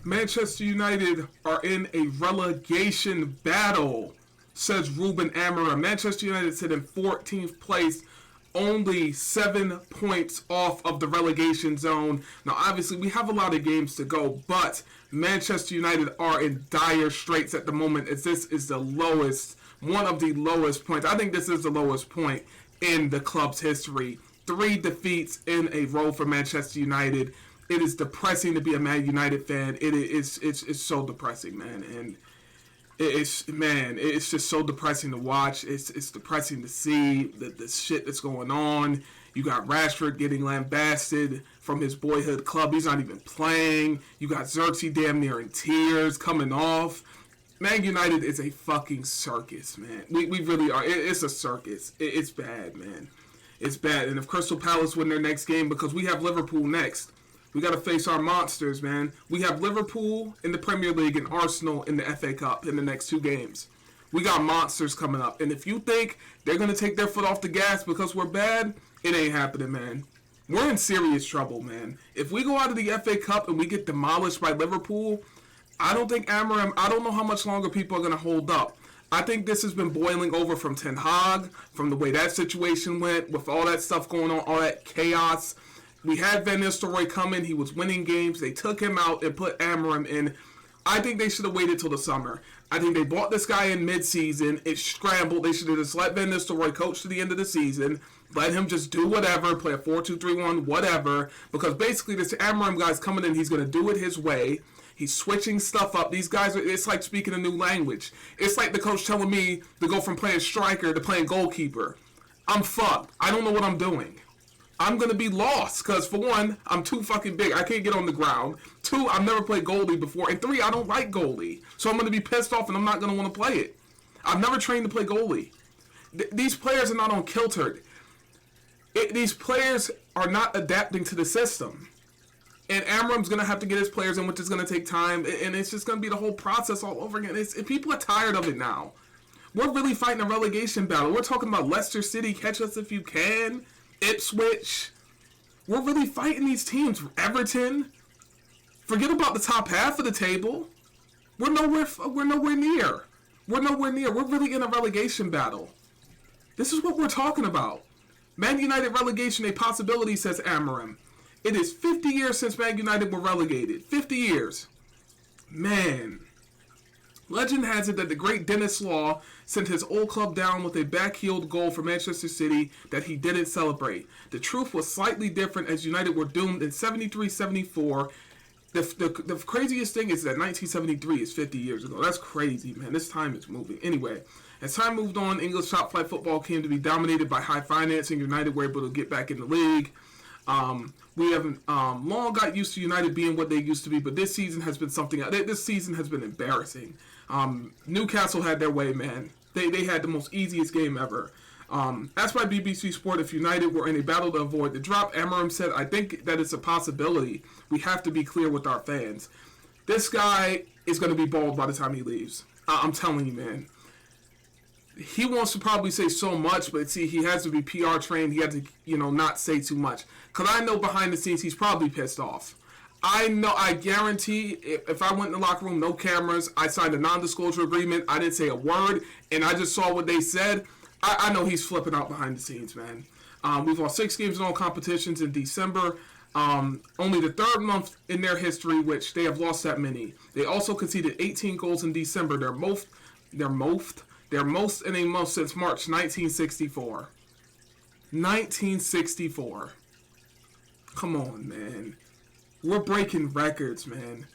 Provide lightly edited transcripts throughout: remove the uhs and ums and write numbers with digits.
Manchester United are in a relegation battle, says Ruben Amorim. Manchester United sit in 14th place, only 7 points off of the relegation zone. Now, obviously, we have a lot of games to go, but Manchester United are in dire straits at the moment, as this is the lowest, one of the lowest points. I think this is the lowest point in the club's history. 3 defeats in a row for Manchester United. It is depressing to be a Man United fan. It's so depressing, man, and it's just so depressing to watch. It's depressing to see the shit that's going on. You got Rashford getting lambasted from his boyhood club. He's not even playing. You got Xerxes damn near in tears coming off. Man United is a fucking circus, man. We really are. It's a circus. It's bad, man. It's bad. And if Crystal Palace win their next game, because we have Liverpool next, we got to face our monsters, man. We have Liverpool in the Premier League and Arsenal in the FA Cup in the next 2 games. We got monsters coming up. And if you think they're going to take their foot off the gas because we're bad, it ain't happening, man. We're in serious trouble, man. If we go out of the FA Cup and we get demolished by Liverpool, I don't think Amorim, I don't know how much longer people are going to hold up. I think this has been boiling over from Ten Hag, from the way that situation went, with all that stuff going on, all that chaos. We had Van Nistelrooy come in. He was winning games. They took him out and put Amorim in. I think they should have waited till the summer. I think they bought this guy in mid-season. It scrambled. They should have just let Van Nistelrooy coach to the end of the season. Let him just do whatever, play a 4-2-3-1, whatever. Because basically this Amorim guy's coming in. He's going to do it his way. He's switching stuff up. These guys, it's like speaking a new language. It's like the coach telling me to go from playing striker to playing goalkeeper. I'm fucked. I don't know what I'm doing. I'm going to be lost because, for one, I'm too fucking big. I can't get on the ground. 2, I've never played goalie before. And 3, I don't like goalie. So I'm going to be pissed off and I'm not going to want to play it. I've never trained to play goalie. These players are not on kilter. These players are not adapting to the system. And Amorim's going to have to get his players in, which is going to take time. And it's just going to be the whole process all over again. People are tired of it now. We're really fighting a relegation battle. We're talking about Leicester City, catch us if you can. Ipswich. We're really fighting these teams. Everton. Forget about the top half of the table. We're nowhere near. We're nowhere near. We're really in a relegation battle. This is what we're talking about. Man United relegation, a possibility, says Amorim. It is 50 years since Man United were relegated. 50 years. Man. Legend has it that the great Dennis Law sent his old club down with a back-heeled goal for Manchester City that he didn't celebrate. The truth was slightly different, as United were doomed in 73-74. The craziest thing is that 1973 is 50 years ago. That's crazy, man. This time is moving. Anyway, as time moved on, English top-flight football came to be dominated by high financing. United were able to get back in the league. We haven't long got used to United being what they used to be, but this season has been something. This season has been embarrassing. Newcastle had their way, man. They had the most easiest game ever. Asked by BBC Sport if United were in a battle to avoid the drop, Amorim said, "I think that it's a possibility. We have to be clear with our fans. This guy is going to be bald by the time he leaves. I'm telling you, man." He wants to probably say so much, but see, he has to be PR trained. He has to, not say too much. Because I know behind the scenes, he's probably pissed off. I guarantee, if I went in the locker room, no cameras, I signed a non-disclosure agreement, I didn't say a word, and I just saw what they said, I know he's flipping out behind the scenes, man. We've lost 6 games in all competitions in December. Only the 3rd month in their history, which they have lost that many. They also conceded 18 goals in December. Their most in a month since March 1964. 1964. Come on, man. We're breaking records, man.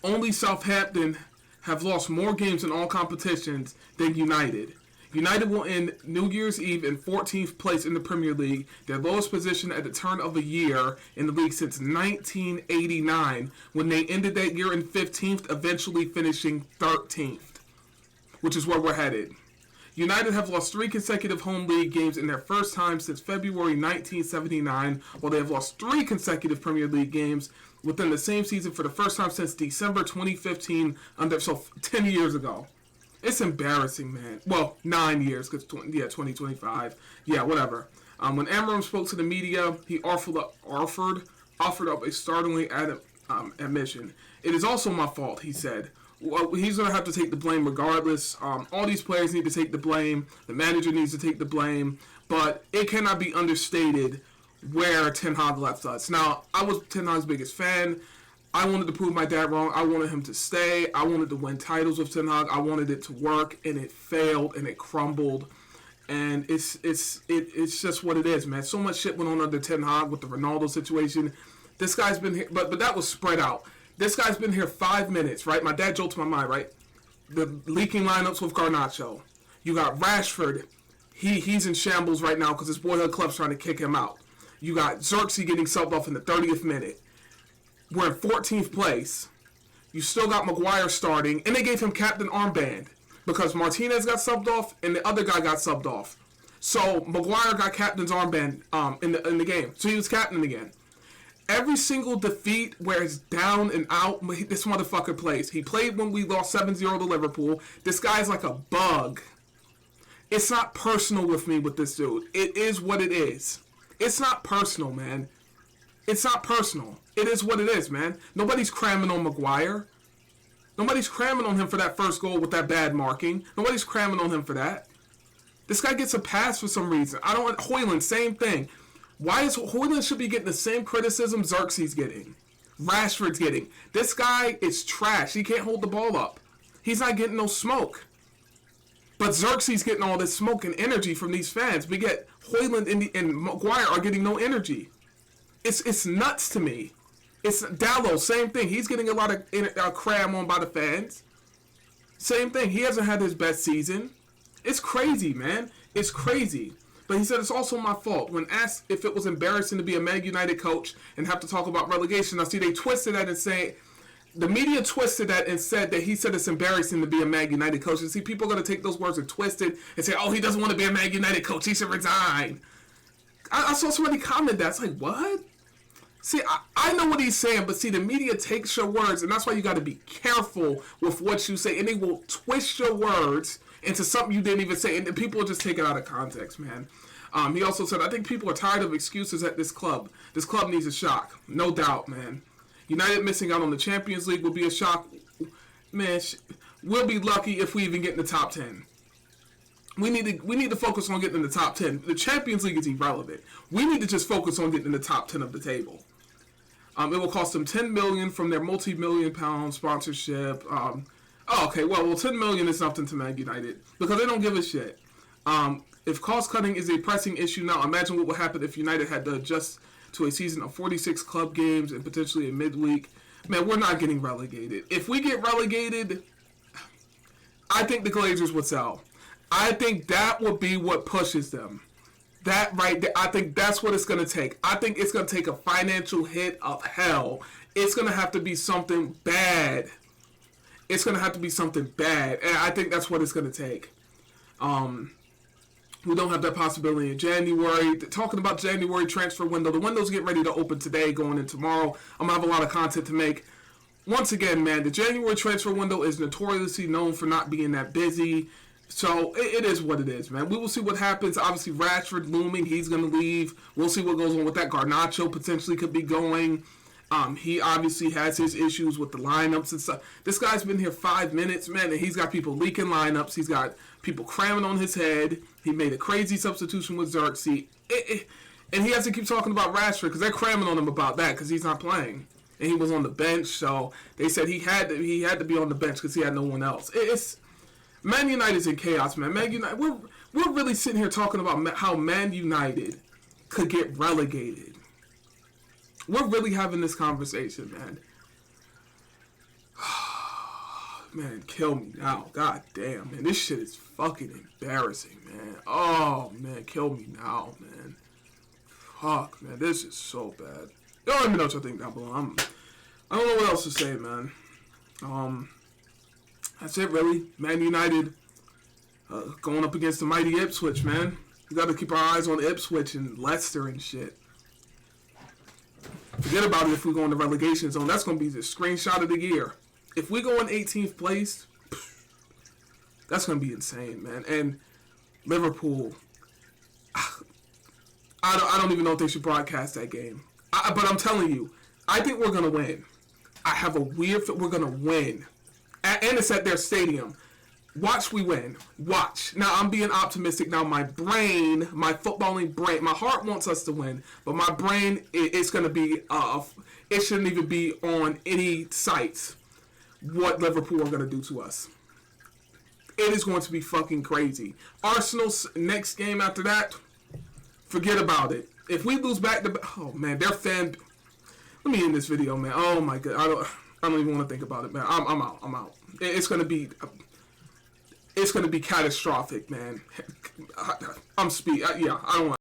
Only Southampton have lost more games in all competitions than United. United will end New Year's Eve in 14th place in the Premier League, their lowest position at the turn of a year in the league since 1989, when they ended that year in 15th, eventually finishing 13th. Which is where we're headed. United have lost 3 consecutive home league games in their first time since February 1979, while they have lost 3 consecutive Premier League games within the same season for the first time since December 2015, so 10 years ago. It's embarrassing, man. Well, 9 years, because 2025. Yeah, whatever. When Amorim spoke to the media, he offered up a startlingly admission. It is also my fault, he said. Well, he's going to have to take the blame regardless. All these players need to take the blame. The manager needs to take the blame. But it cannot be understated where Ten Hag left us. Now, I was Ten Hag's biggest fan. I wanted to prove my dad wrong. I wanted him to stay. I wanted to win titles with Ten Hag. I wanted it to work, and it failed, and it crumbled. And it's just what it is, man. So much shit went on under Ten Hag with the Ronaldo situation. This guy's been here, but that was spread out. This guy's been here 5 minutes, right? My dad jolted my mind, right? The leaking lineups with Garnacho. You got Rashford. He's in shambles right now because his boyhood club's trying to kick him out. You got Xerxes getting subbed off in the 30th minute. We're in 14th place. You still got Maguire starting, and they gave him captain armband because Martinez got subbed off and the other guy got subbed off. So Maguire got captain's armband in the game. So he was captain again. Every single defeat where it's down and out, this motherfucker plays. He played when we lost 7-0 to Liverpool. This guy's like a bug. It's not personal with me with this dude. It is what it is. It's not personal, man. It's not personal. It is what it is, man. Nobody's cramming on Maguire. Nobody's cramming on him for that first goal with that bad marking. Nobody's cramming on him for that. This guy gets a pass for some reason. Højlund, same thing. Why is Højlund should be getting the same criticism Xerxes getting? Rashford's getting. This guy is trash. He can't hold the ball up. He's not getting no smoke. But Xerxes getting all this smoke and energy from these fans. We get Højlund and Maguire are getting no energy. It's nuts to me. It's Dallo, same thing. He's getting a lot of cram on by the fans. Same thing. He hasn't had his best season. It's crazy, man. It's crazy. But he said it's also my fault. When asked if it was embarrassing to be a Man United coach and have to talk about relegation, I see they twisted that and say, the media twisted that and said that he said it's embarrassing to be a Man United coach. And see, people are going to take those words and twist it and say, oh, he doesn't want to be a Man United coach. He should resign. I saw somebody comment that. It's like, what? See, I know what he's saying, but see, the media takes your words, and that's why you got to be careful with what you say, and they will twist your words into something you didn't even say, and people will just take it out of context, man. He also said, I think people are tired of excuses at this club. This club needs a shock. No doubt, man. United missing out on the Champions League will be a shock. Man, we'll be lucky if we even get in the top 10. We need to focus on getting in the top 10. The Champions League is irrelevant. We need to just focus on getting in the top 10 of the table. It will cost them $10 million from their multi-million-pound sponsorship. Okay, well, $10 million is nothing to Man United because they don't give a shit. If cost-cutting is a pressing issue now, imagine what would happen if United had to adjust to a season of 46 club games and potentially a midweek. Man, we're not getting relegated. If we get relegated, I think the Glazers would sell. I think that would be what pushes them. That right there, I think that's what it's going to take. I think it's going to take a financial hit of hell. It's going to have to be something bad. It's going to have to be something bad. And I think that's what it's going to take. We don't have that possibility in January. Talking about January transfer window, the window's getting ready to open today, going in tomorrow. I'm going to have a lot of content to make. Once again, man, the January transfer window is notoriously known for not being that busy. So, it is what it is, man. We will see what happens. Obviously, Rashford looming. He's going to leave. We'll see what goes on with that. Garnacho potentially could be going. He obviously has his issues with the lineups and stuff. This guy's been here 5 minutes, man, and he's got people leaking lineups. He's got people cramming on his head. He made a crazy substitution with Xerxes. And he has to keep talking about Rashford because they're cramming on him about that because he's not playing. And he was on the bench, so they said he had to be on the bench because he had no one else. Man United's in chaos, man. Man United, we're really sitting here talking about how Man United could get relegated. We're really having this conversation, man. Man, kill me now. God damn, man. This shit is fucking embarrassing, man. Oh, man, kill me now, man. Fuck, man. This is so bad. Y'all let me know what y'all think down below. I don't know what else to say, man. That's it, really. Man United going up against the mighty Ipswich, man. We got to keep our eyes on Ipswich and Leicester and shit. Forget about it if we go in the relegation zone. That's going to be the screenshot of the year. If we go in 18th place, that's going to be insane, man. And Liverpool, I don't even know if they should broadcast that game. But I'm telling you, I think we're going to win. I have a weird feel we're gonna win, and it's at their stadium. Watch we win. Watch. Now I'm being optimistic. Now my brain, my footballing brain, my heart wants us to win, but my brain, it's gonna be it shouldn't even be on any sites what Liverpool are gonna do to us. It is going to be fucking crazy. Arsenal's next game after that, forget about it. If we lose back to, oh man, their fan. Let me end this video, man. Oh my god, I don't even want to think about it, man. I'm out. It's gonna be catastrophic, man. Yeah, I don't want.